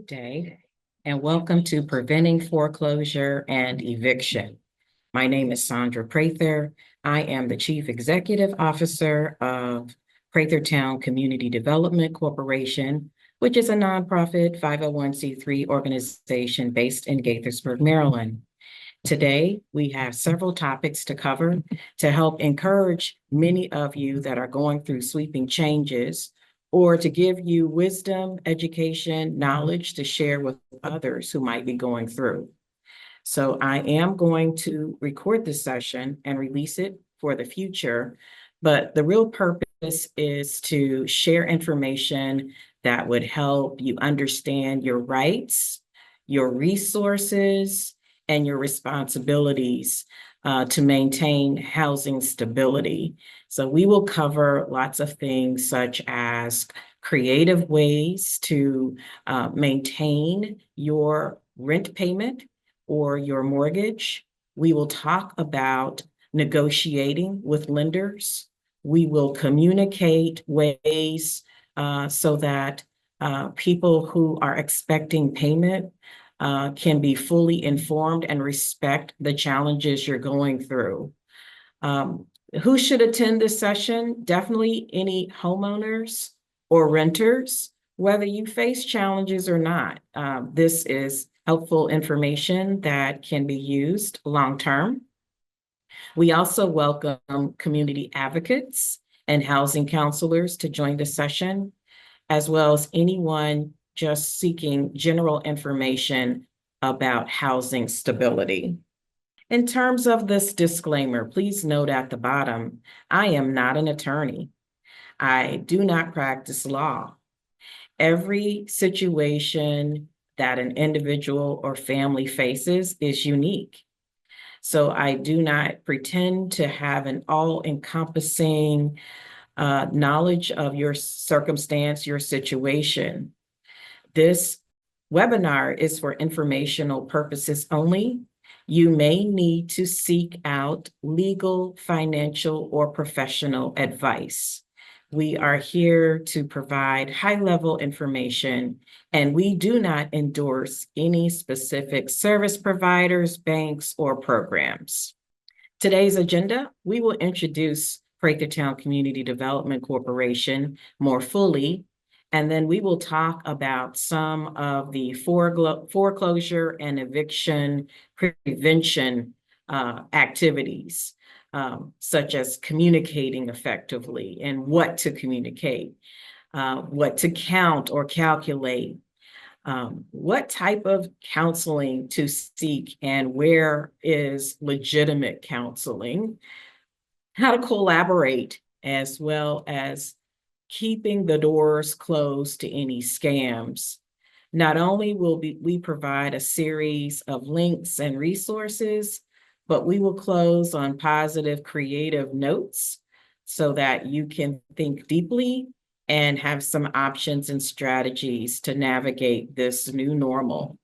Good day, and welcome to Preventing Foreclosure and Eviction. My name is Saundra Prather. I am the Chief Executive Officer of Prathertown Community Development Corporation, which is a nonprofit 501c3 organization based in Gaithersburg, Maryland. Today, we have several topics to cover to help encourage many of you that are going through sweeping changes, or to give you wisdom, education, knowledge to share with others who might be going through. So I am going to record this session and release it for the future, but the real purpose is to share information that would help you understand your rights, your resources, and your responsibilities to maintain housing stability. So we will cover lots of things such as creative ways to maintain your rent payment or your mortgage. We will talk about negotiating with lenders. We will communicate ways so that people who are expecting payment can be fully informed and respect the challenges you're going through. Who should attend this session? Definitely any homeowners or renters, whether you face challenges or not. This is helpful information that can be used long-term. We also welcome community advocates and housing counselors to join the session, as well as anyone just seeking general information about housing stability. In terms of this disclaimer, please note at the bottom, I am not an attorney. I do not practice law. Every situation that an individual or family faces is unique. So I do not pretend to have an all-encompassing knowledge of your circumstance, your situation. This webinar is for informational purposes only. You may need to seek out legal, financial, or professional advice. We are here to provide high-level information, and we do not endorse any specific service providers, banks, or programs. Today's agenda, we will introduce Prathertown Community Development Corporation more fully, and then we will talk about some of the foreclosure and eviction prevention activities, such as communicating effectively and what to communicate, what to count or calculate, what type of counseling to seek and where is legitimate counseling, how to collaborate, as well as keeping the doors closed to any scams. Not only will we provide a series of links and resources, but we will close on positive, creative notes so that you can think deeply and have some options and strategies to navigate this new normal.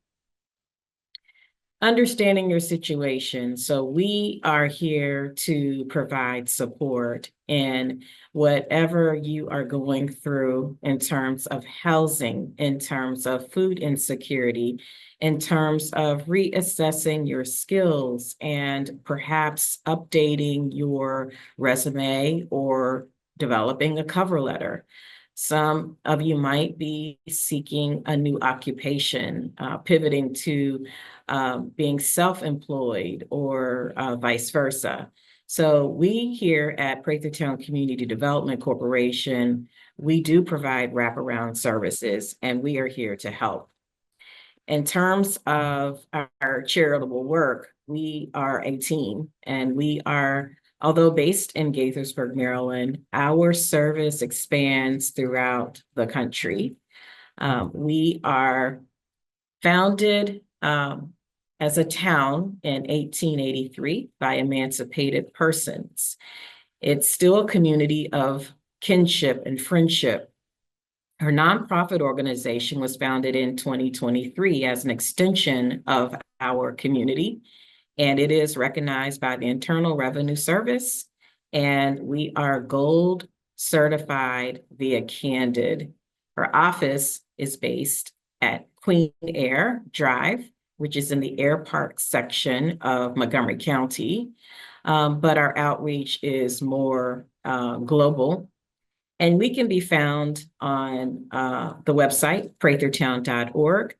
Understanding your situation. So we are here to provide support in whatever you are going through in terms of housing, in terms of food insecurity, in terms of reassessing your skills and perhaps updating your resume or developing a cover letter. Some of you might be seeking a new occupation, pivoting to being self-employed or vice versa. So we here at Prathertown Community Development Corporation, we do provide wraparound services, and we are here to help. In terms of our charitable work, we are a team, and we are, although based in Gaithersburg, Maryland, our service expands throughout the country. We are founded as a town in 1883 by emancipated persons. It's still a community of kinship and friendship. Her nonprofit organization was founded in 2023 as an extension of our community, and it is recognized by the Internal Revenue Service, and we are gold certified via Candid. Her office is based at Queen Air Drive, which is in the Air Park section of Montgomery County. But our outreach is more global. And we can be found on the website, prathertown.org.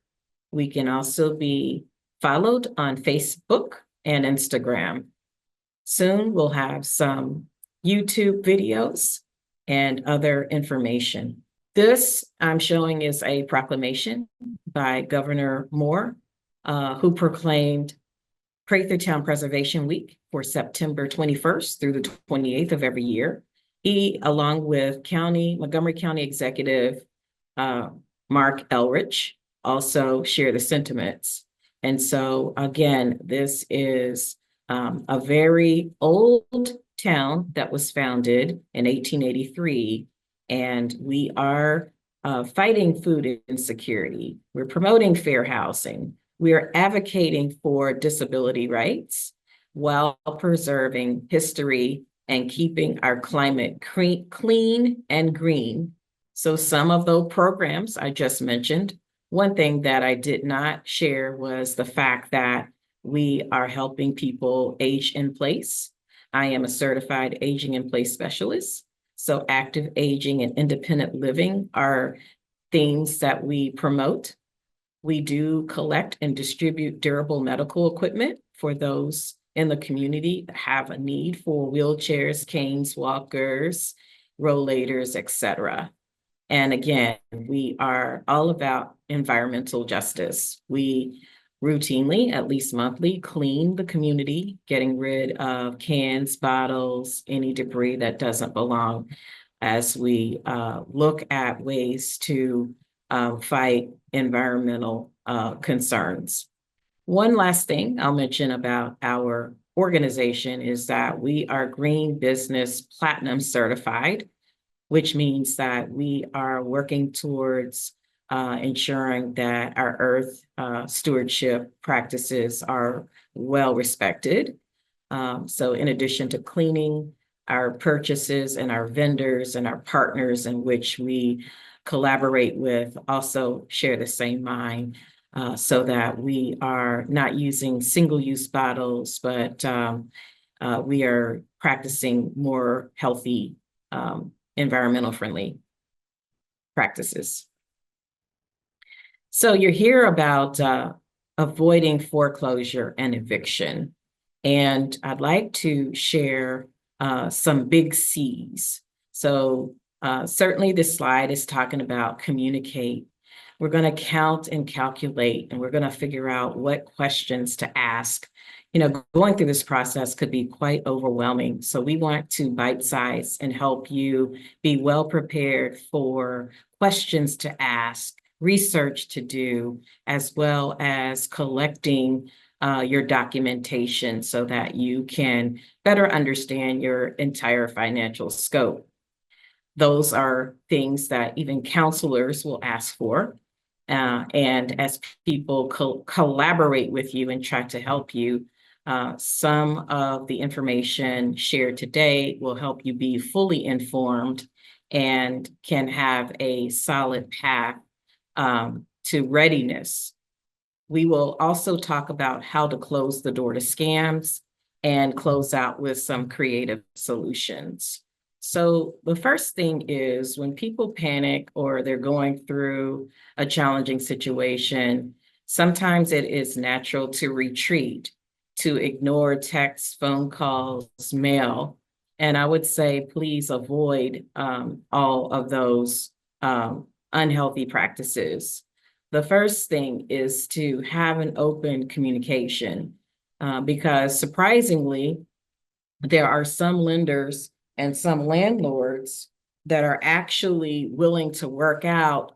We can also be followed on Facebook and Instagram. Soon we'll have some YouTube videos and other information. This I'm showing is a proclamation by Governor Moore, who proclaimed Prathertown Preservation Week for September 21st through the 28th of every year. He, along with Montgomery County Executive Mark Elrich, also share the sentiments. And so again, this is a very old town that was founded in 1883, and we are fighting food insecurity. We're promoting fair housing. We are advocating for disability rights while preserving history and keeping our climate clean and green. So some of those programs I just mentioned, one thing that I did not share was the fact that we are helping people age in place. I am a certified aging in place specialist. So active aging and independent living are things that we promote. We do collect and distribute durable medical equipment for those in the community that have a need for wheelchairs, canes, walkers, rollators, etc. And again, we are all about environmental justice. We routinely, at least monthly, clean the community, getting rid of cans, bottles, any debris that doesn't belong, as we look at ways to fight environmental concerns. One last thing I'll mention about our organization is that we are Green Business Platinum certified, which means that we are working towards ensuring that our earth stewardship practices are well respected. So in addition to cleaning, our purchases and our vendors and our partners in which we collaborate with also share the same mind, so that we are not using single-use bottles, but we are practicing more healthy, environmental friendly practices. So you're here about avoiding foreclosure and eviction. And I'd like to share some big C's. So certainly this slide is talking about communicate. We're going to count and calculate, and we're going to figure out what questions to ask. You know, going through this process could be quite overwhelming. So we want to bite size and help you be well prepared for questions to ask, research to do, as well as collecting your documentation so that you can better understand your entire financial scope. Those are things that even counselors will ask for. And as people collaborate with you and try to help you, some of the information shared today will help you be fully informed and can have a solid path to readiness. We will also talk about how to close the door to scams and close out with some creative solutions. So the first thing is when people panic or they're going through a challenging situation, sometimes it is natural to retreat, to ignore texts, phone calls, mail. And I would say, please avoid all of those unhealthy practices. The first thing is to have an open communication because surprisingly, there are some lenders and some landlords that are actually willing to work out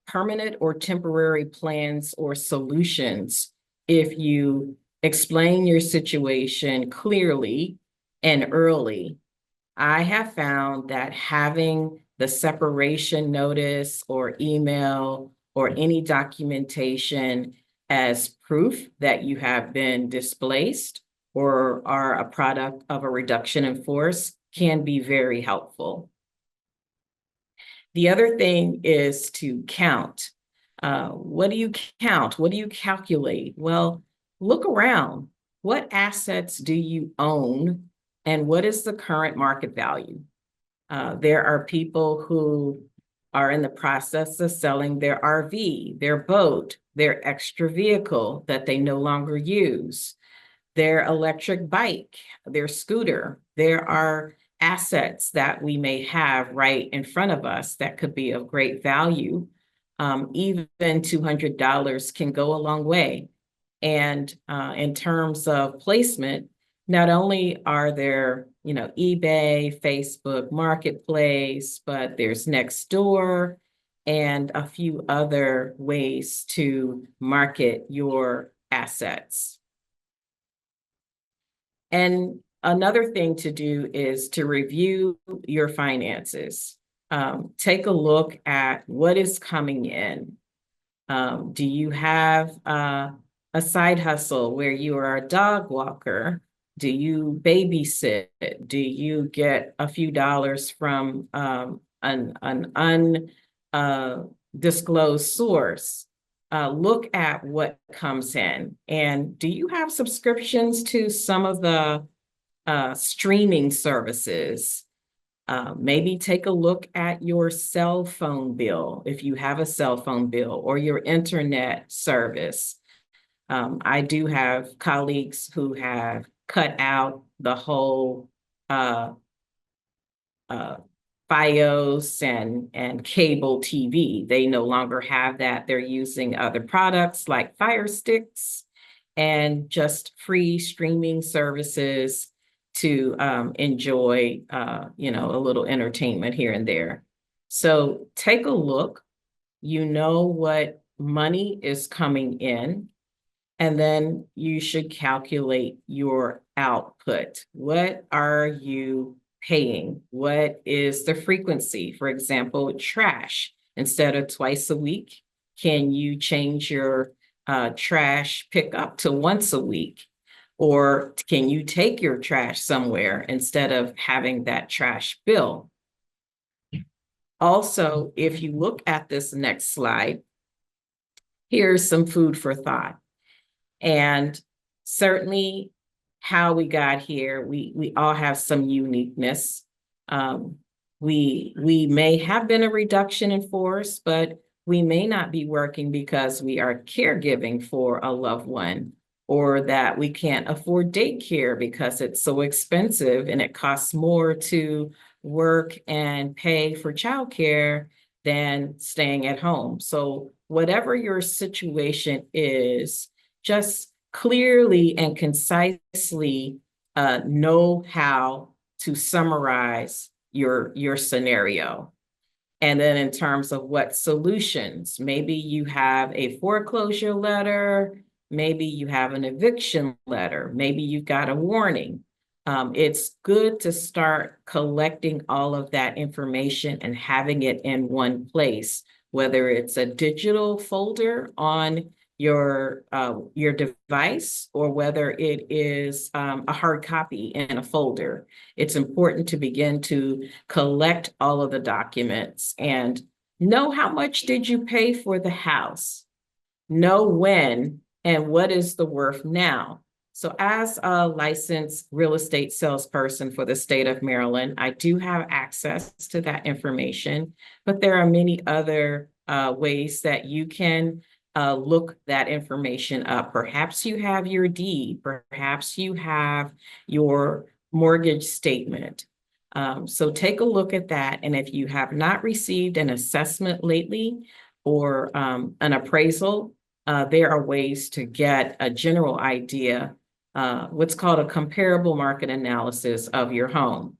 permanent or temporary plans or solutions if you explain your situation clearly and early. I have found that having the separation notice or email or any documentation as proof that you have been displaced or are a product of a reduction in force can be very helpful. The other thing is to count. What do you count? What do you calculate? Well, look around. What assets do you own, and what is the current market value? There are people who are in the process of selling their RV, their boat, their extra vehicle that they no longer use, their electric bike, their scooter. There are assets that we may have right in front of us that could be of great value. Even $200 can go a long way. And in terms of placement, not only are there, eBay, Facebook Marketplace, but there's Nextdoor and a few other ways to market your assets. And another thing to do is to review your finances. Take a look at what is coming in. Do you have a side hustle where you are a dog walker? Do you babysit? Do you get a few dollars from an undisclosed source? Look at what comes in. And do you have subscriptions to some of the streaming services? Maybe take a look at your cell phone bill, if you have a cell phone bill, or your internet service. I do have colleagues who have cut out the whole FiOS and cable TV. They no longer have that. They're using other products like Fire Sticks and just free streaming services to enjoy, a little entertainment here and there. So take a look. You know what money is coming in, and then you should calculate your output. What are you paying? What is the frequency? For example, trash. Instead of twice a week, can you change your trash pickup to once a week? Or can you take your trash somewhere instead of having that trash bill? Also, if you look at this next slide, here's some food for thought. And certainly how we got here, we all have some uniqueness. We may have been a reduction in force, but we may not be working because we are caregiving for a loved one, or that we can't afford daycare because it's so expensive and it costs more to work and pay for childcare than staying at home. So whatever your situation is, just clearly and concisely know how to summarize your scenario. And then in terms of what solutions, maybe you have a foreclosure letter, maybe you have an eviction letter, maybe you've got a warning. It's good to start collecting all of that information and having it in one place, whether it's a digital folder on your device, or whether it is a hard copy in a folder. It's important to begin to collect all of the documents and know how much did you pay for the house, know when and what is the worth now. So as a licensed real estate salesperson for the state of Maryland, I do have access to that information, but there are many other ways that you can look that information up. Perhaps you have your deed, perhaps you have your mortgage statement. So take a look at that. And if you have not received an assessment lately or an appraisal, there are ways to get a general idea, what's called a comparable market analysis of your home.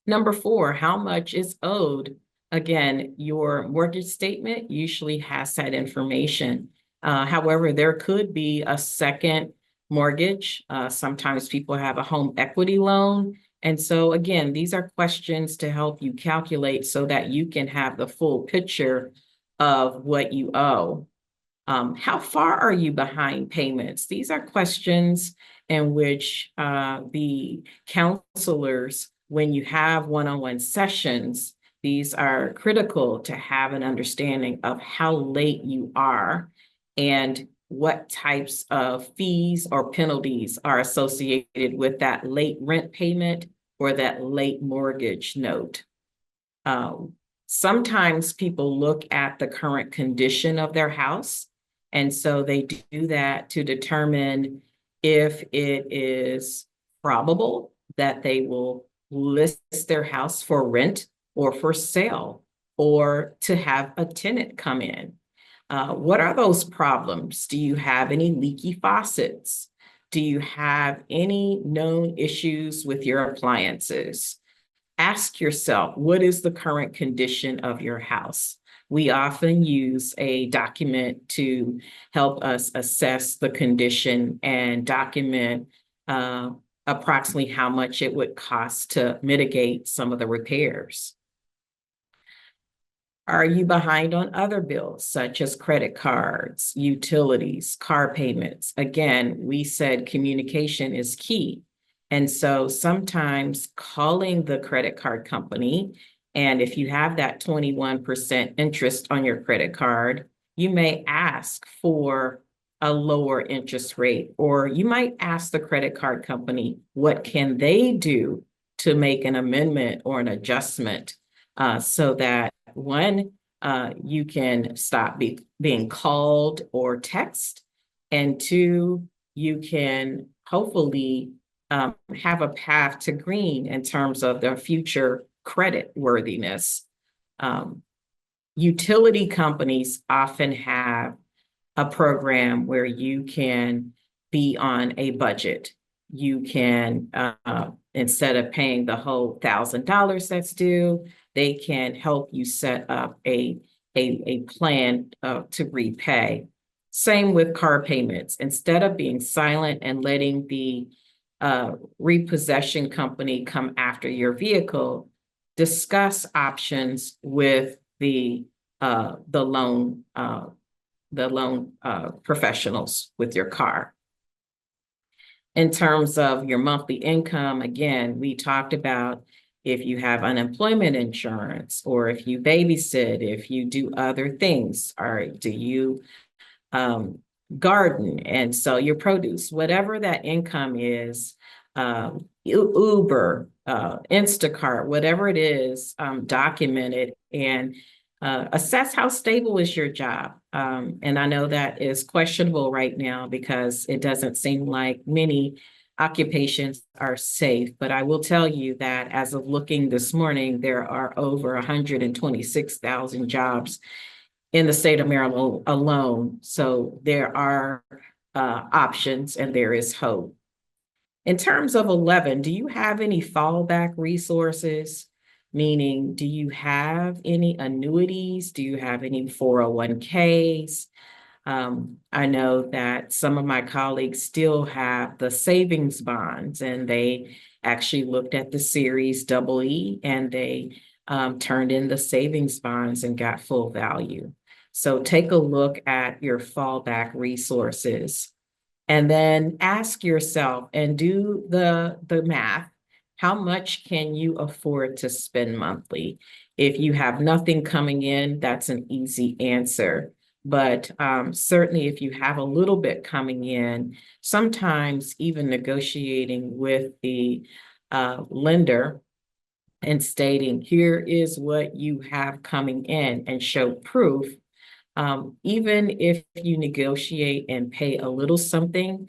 Number 4, how much is owed? Again, your mortgage statement usually has that information. However, there could be a second mortgage. Sometimes people have a home equity loan. And so again, these are questions to help you calculate so that you can have the full picture of what you owe. How far are you behind payments? These are questions in which the counselors, when you have one-on-one sessions, These are critical to have an understanding of how late you are and what types of fees or penalties are associated with that late rent payment or that late mortgage note. Sometimes people look at the current condition of their house, and so they do that to determine if it is probable that they will list their house for rent or for sale, or to have a tenant come in. What are those problems? Do you have any leaky faucets? Do you have any known issues with your appliances? Ask yourself, what is the current condition of your house? We often use a document to help us assess the condition and document approximately how much it would cost to mitigate some of the repairs. Are you behind on other bills, such as credit cards, utilities, car payments? Again, we said communication is key. And so sometimes calling the credit card company, and if you have that 21% interest on your credit card, you may ask for a lower interest rate, or you might ask the credit card company, what can they do to make an amendment or an adjustment so that one, you can stop being called or text, and two, you can hopefully have a path to green in terms of their future credit worthiness. Utility companies often have a program where you can be on a budget. You can, instead of paying the whole $1,000 that's due, they can help you set up a plan to repay. Same with car payments. Instead of being silent and letting the repossession company come after your vehicle, discuss options with the loan professionals with your car. In terms of your monthly income, again, we talked about if you have unemployment insurance, or if you babysit, if you do other things, or do you garden and sell your produce, whatever that income is, Uber, Instacart, whatever it is, document it and assess how stable is your job. And I know that is questionable right now because it doesn't seem like many occupations are safe, but I will tell you that as of looking this morning, there are over 126,000 jobs in the state of Maryland alone. So there are options and there is hope. In terms of 11, do you have any fallback resources? Meaning, do you have any annuities? Do you have any 401ks? I know that some of my colleagues still have the savings bonds, and they actually looked at the Series EE and they turned in the savings bonds and got full value. So take a look at your fallback resources and then ask yourself and do the math. How much can you afford to spend monthly? If you have nothing coming in, that's an easy answer. But certainly if you have a little bit coming in, sometimes even negotiating with the lender and stating, here is what you have coming in, and show proof. Even if you negotiate and pay a little something,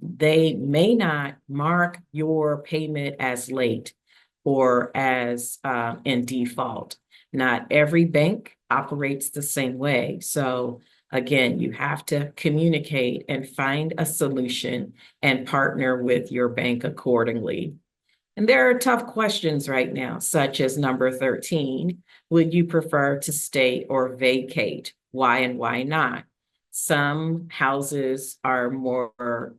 they may not mark your payment as late or as in default. Not every bank operates the same way. So again, you have to communicate and find a solution and partner with your bank accordingly. And there are tough questions right now, such as number 13, would you prefer to stay or vacate? Why and why not? Some houses are more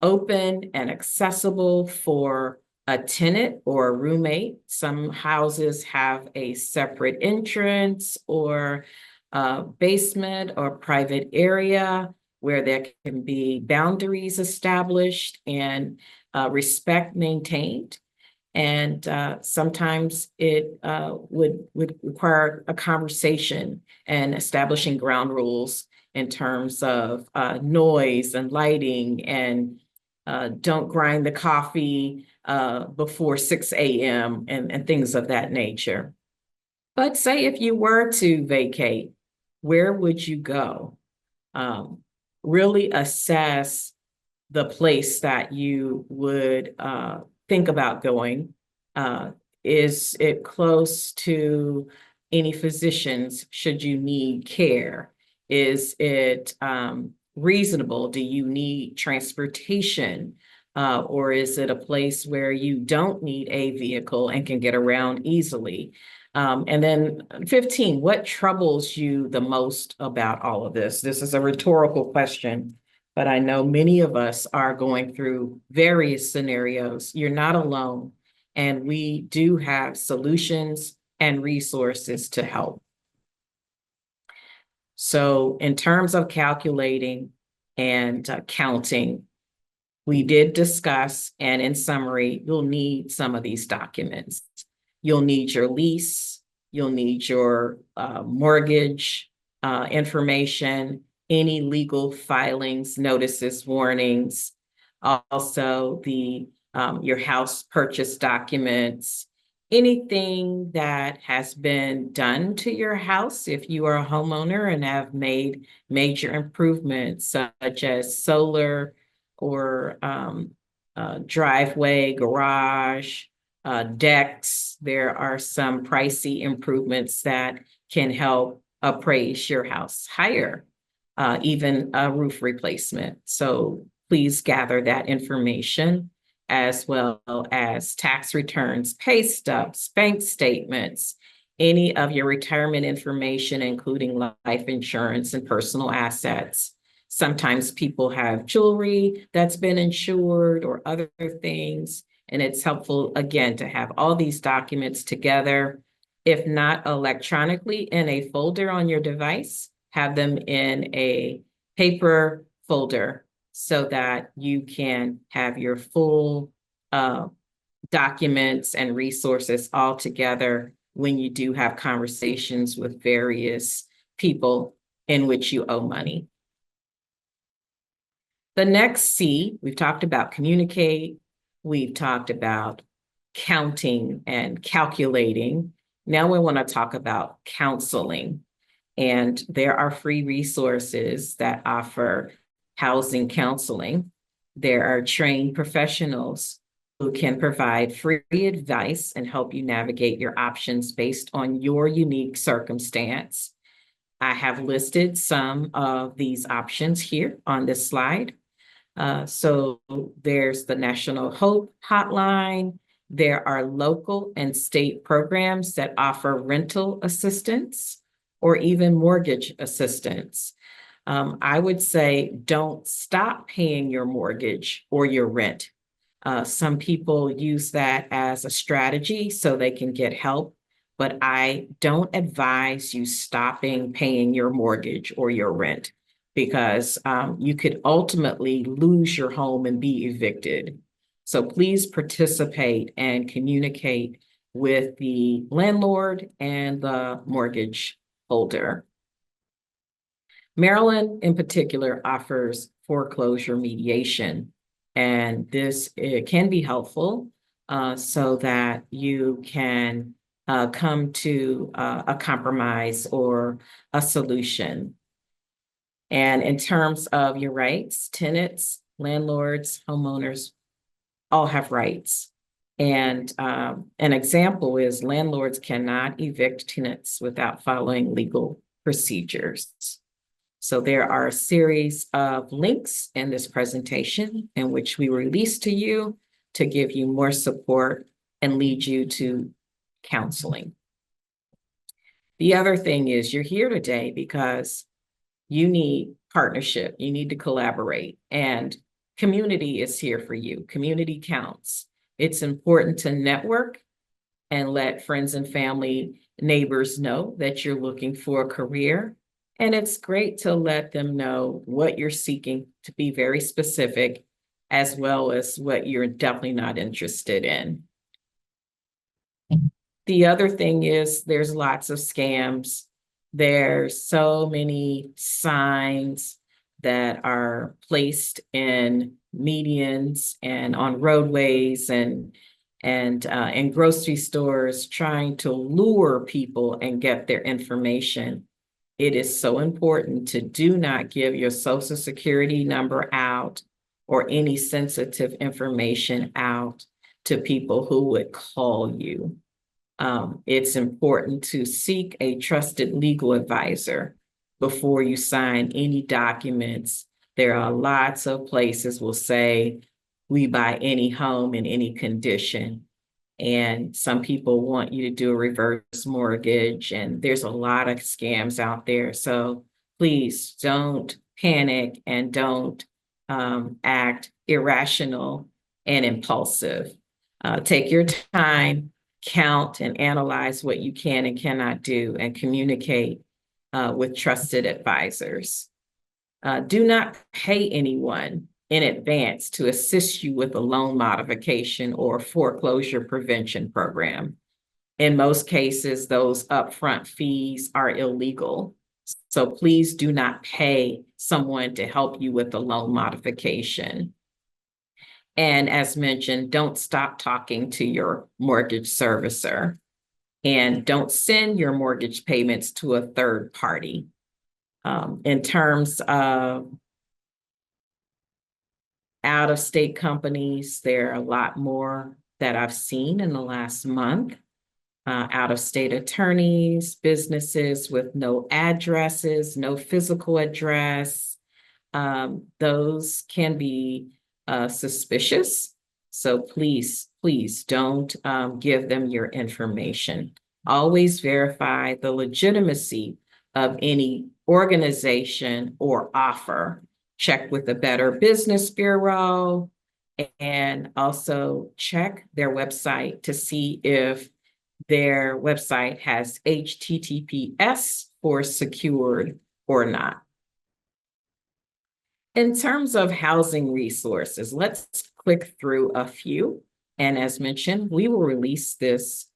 open and accessible for a tenant or a roommate. Some houses have a separate entrance or basement or private area where there can be boundaries established and respect maintained. And sometimes it would require a conversation and establishing ground rules in terms of noise and lighting, and don't grind the coffee before 6 a.m. and things of that nature. But say if you were to vacate, where would you go? Really assess the place that you would think about going. Is it close to any physicians should you need care? Is it reasonable? Do you need transportation? Or is it a place where you don't need a vehicle and can get around easily? And then 15, what troubles you the most about all of this? This is a rhetorical question, but I know many of us are going through various scenarios. You're not alone, and we do have solutions and resources to help. So in terms of calculating and counting, we did discuss, and in summary, you'll need some of these documents. You'll need your lease, you'll need your mortgage information, any legal filings, notices, warnings, also the your house purchase documents, anything that has been done to your house if you are a homeowner and have made major improvements such as solar or driveway, garage, decks. There are some pricey improvements that can help appraise your house higher, even a roof replacement. So please gather that information, as well as tax returns, pay stubs, bank statements, any of your retirement information, including life insurance and personal assets. Sometimes people have jewelry that's been insured or other things, and it's helpful, again, to have all these documents together. If not electronically in a folder on your device, have them in a paper folder so that you can have your full documents and resources all together when you do have conversations with various people in which you owe money. The next C, we've talked about communicate, we've talked about counting and calculating. Now we want to talk about counseling. And there are free resources that offer housing counseling. There are trained professionals who can provide free advice and help you navigate your options based on your unique circumstance. I have listed some of these options here on this slide. So there's the National Hope Hotline. There are local and state programs that offer rental assistance or even mortgage assistance. I would say don't stop paying your mortgage or your rent. Some people use that as a strategy so they can get help, but I don't advise you stopping paying your mortgage or your rent, because you could ultimately lose your home and be evicted. So please participate and communicate with the landlord and the mortgage holder. Maryland in particular offers foreclosure mediation, and this can be helpful so that you can come to a compromise or a solution. And in terms of your rights, tenants, landlords, homeowners all have rights. And an example is landlords cannot evict tenants without following legal procedures. So there are a series of links in this presentation in which we release to you to give you more support and lead you to counseling. The other thing is you're here today because you need partnership, you need to collaborate, and community is here for you. Community counts. It's important to network and let friends and family, neighbors know that you're looking for a career. And it's great to let them know what you're seeking, to be very specific, as well as what you're definitely not interested in. The other thing is there's lots of scams. There's so many signs that are placed in medians and on roadways and in grocery stores trying to lure people and get their information. It is so important to do not give your social security number out or any sensitive information out to people who would call you. It's important to seek a trusted legal advisor before you sign any documents. There are lots of places will say, we buy any home in any condition. And some people want you to do a reverse mortgage, and there's a lot of scams out there. So please don't panic and don't act irrational and impulsive. Take your time, count and analyze what you can and cannot do, and communicate with trusted advisors. Do not pay anyone in advance to assist you with a loan modification or foreclosure prevention program. In most cases, those upfront fees are illegal. So please do not pay someone to help you with the loan modification. And as mentioned, don't stop talking to your mortgage servicer, and don't send your mortgage payments to a third party. In terms of out-of-state companies, there are a lot more that I've seen in the last month. Out-of-state attorneys, businesses with no addresses, no physical address. Those can be suspicious. So please don't give them your information. Always verify the legitimacy of any organization or offer. Check with the Better Business Bureau, and also check their website to see if their website has HTTPS or secured or not. In terms of housing resources, let's click through a few. And as mentioned, we will release this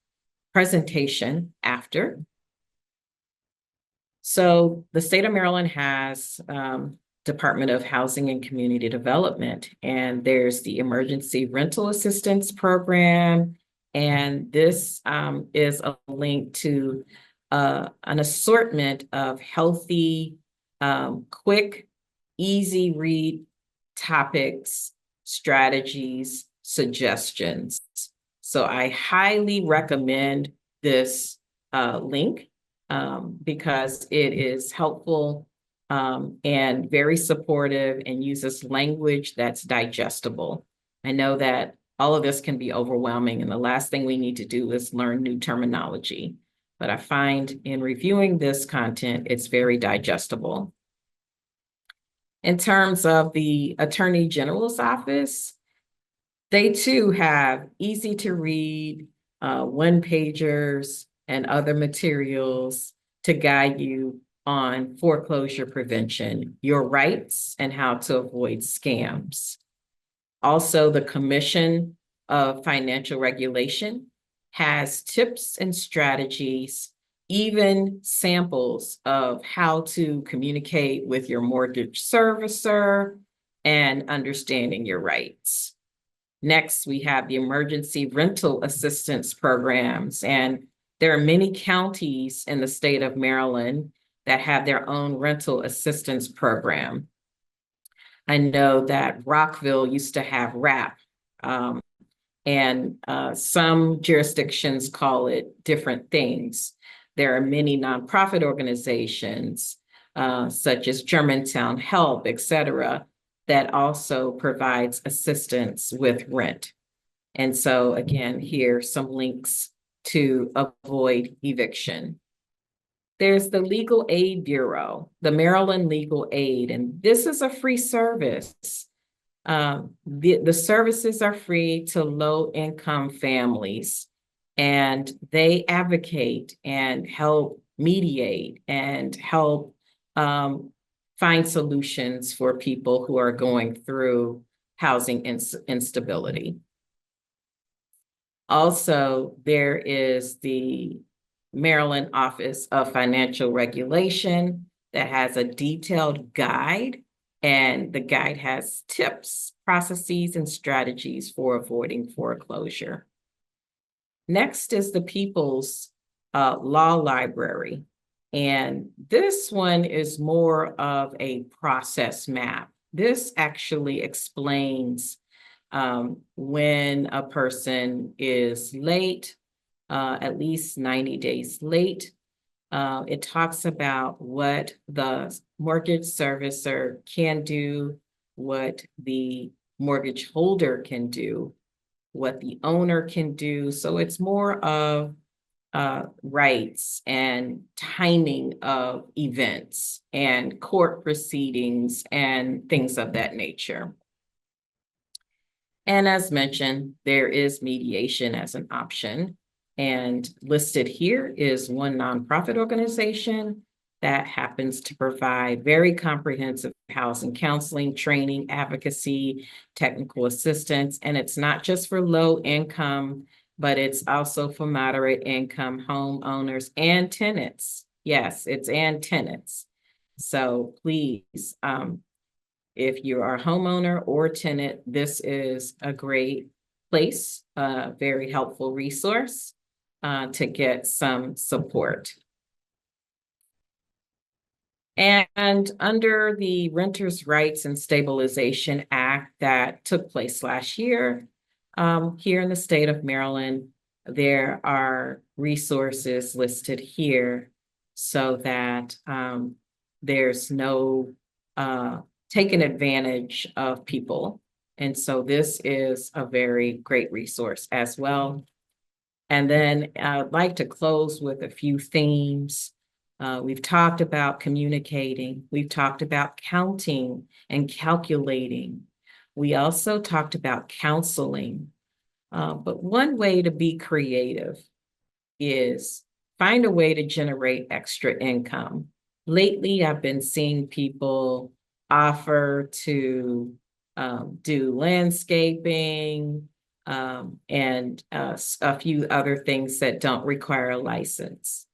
presentation after. So the state of Maryland has Department of Housing and Community Development, and there's the Emergency Rental Assistance Program. And this is a link to an assortment of healthy, quick, easy read topics, strategies, suggestions. So I highly recommend this link because it is helpful and very supportive and uses language that's digestible. I know that all of this can be overwhelming, and the last thing we need to do is learn new terminology. But I find in reviewing this content, it's very digestible. In terms of the Attorney General's office, they too have easy to read one-pagers and other materials to guide you on foreclosure prevention, your rights, and how to avoid scams. Also, the Commission of Financial Regulation has tips and strategies, even samples of how to communicate with your mortgage servicer and understanding your rights. Next, we have the Emergency Rental Assistance Programs, and there are many counties in the state of Maryland that have their own rental assistance program. I know that Rockville used to have RAP, and some jurisdictions call it different things. There are many nonprofit organizations, such as Germantown Help, et cetera, that also provides assistance with rent. And so again, here are some links to avoid eviction. There's the Legal Aid Bureau, the Maryland Legal Aid, and this is a free service. The services are free to low-income families, and they advocate and help mediate and help find solutions for people who are going through housing instability. Also, there is the Maryland Office of Financial Regulation that has a detailed guide, and the guide has tips, processes, and strategies for avoiding foreclosure. Next is the People's Law Library. And this one is more of a process map. This actually explains when a person is late, at least 90 days late. It talks about what the mortgage servicer can do, what the mortgage holder can do, what the owner can do. So it's more of rights and timing of events and court proceedings and things of that nature. And as mentioned, there is mediation as an option. And listed here is one nonprofit organization that happens to provide very comprehensive housing counseling, training, advocacy, technical assistance. And it's not just for low income, but it's also for moderate income homeowners and tenants. Yes, it's and tenants. So please, if you are a homeowner or tenant, this is a great place, a very helpful resource to get some support. And under the Renters' Rights and Stabilization Act that took place last year, here in the state of Maryland, there are resources listed here so that there's no taking advantage of people. And so this is a very great resource as well. And then I'd like to close with a few themes. We've talked about communicating. We've talked about counting and calculating. We also talked about counseling. But one way to be creative is find a way to generate extra income. Lately, I've been seeing people offer to do landscaping and a few other things that don't require a license.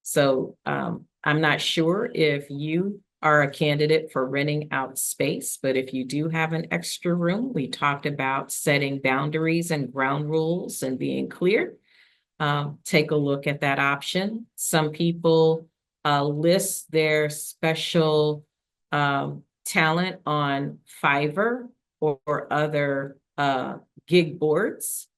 So I'm not sure if you are a candidate for renting out space, but if you do have an extra room, we talked about setting boundaries and ground rules and being clear. Take a look at that option. Some people list their special talent on Fiverr or other gig boards.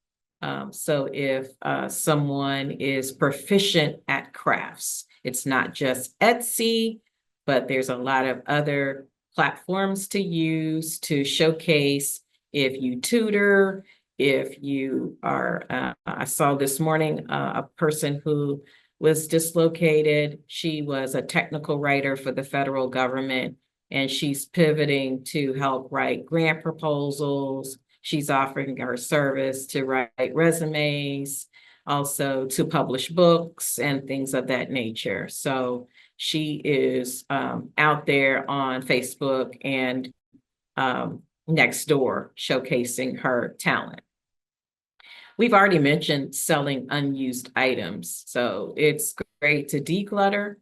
So if someone is proficient at crafts, it's not just Etsy, but there's a lot of other platforms to use to showcase if you tutor, if you are, I saw this morning a person who was dislocated. She was a technical writer for the federal government, and she's pivoting to help write grant proposals. She's offering her service to write resumes, also to publish books and things of that nature. So she is out there on Facebook and Nextdoor showcasing her talent. We've already mentioned selling unused items. So it's great to declutter,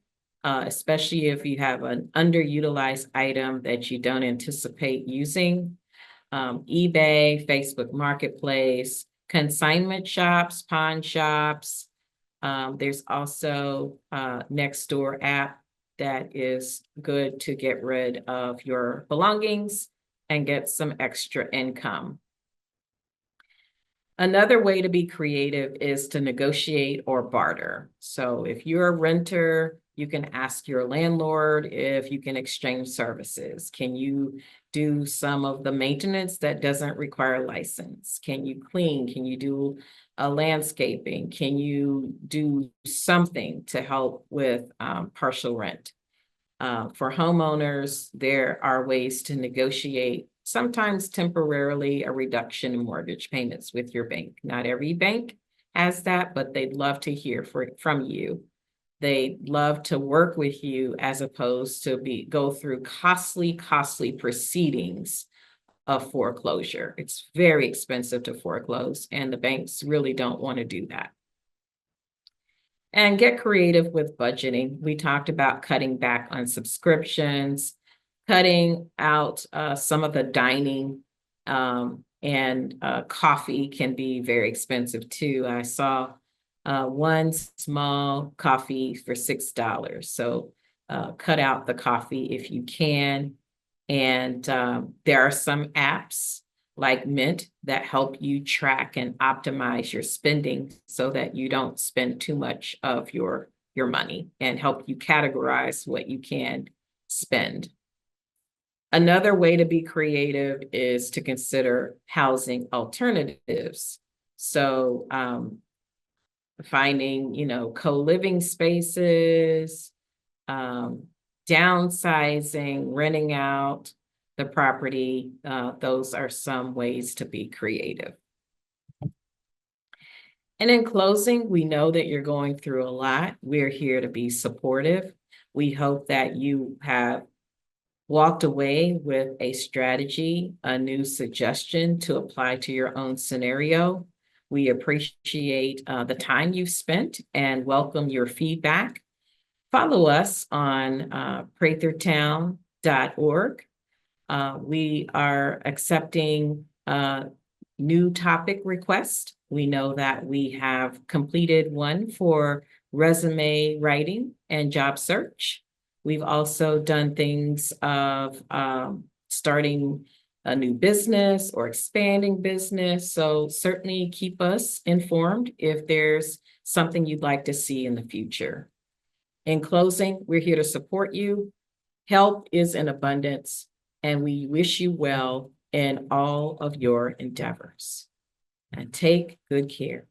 especially if you have an underutilized item that you don't anticipate using. eBay, Facebook Marketplace, consignment shops, pawn shops. There's also Nextdoor app that is good to get rid of your belongings and get some extra income. Another way to be creative is to negotiate or barter. So if you're a renter, you can ask your landlord if you can exchange services. Can you do some of the maintenance that doesn't require a license? Can you clean? Can you do a landscaping? Can you do something to help with partial rent? For homeowners, there are ways to negotiate, sometimes temporarily, a reduction in mortgage payments with your bank. Not every bank has that, but they'd love to hear from you. They'd love to work with you as opposed to go through costly proceedings of foreclosure. It's very expensive to foreclose, and the banks really don't want to do that. And get creative with budgeting. We talked about cutting back on subscriptions, cutting out some of the dining, and coffee can be very expensive too. I saw one small coffee for $6. So cut out the coffee if you can. And there are some apps like Mint that help you track and optimize your spending so that you don't spend too much of your money, and help you categorize what you can spend. Another way to be creative is to consider housing alternatives. So finding, co-living spaces, downsizing, renting out the property. Those are some ways to be creative. And in closing, we know that you're going through a lot. We're here to be supportive. We hope that you have walked away with a strategy, a new suggestion to apply to your own scenario. We appreciate the time you've spent and welcome your feedback. Follow us on prathertown.org. We are accepting new topic requests. We know that we have completed one for resume writing and job search. We've also done things of starting a new business or expanding business. So certainly keep us informed if there's something you'd like to see in the future. In closing, we're here to support you. Help is in abundance, and we wish you well in all of your endeavors. And take good care.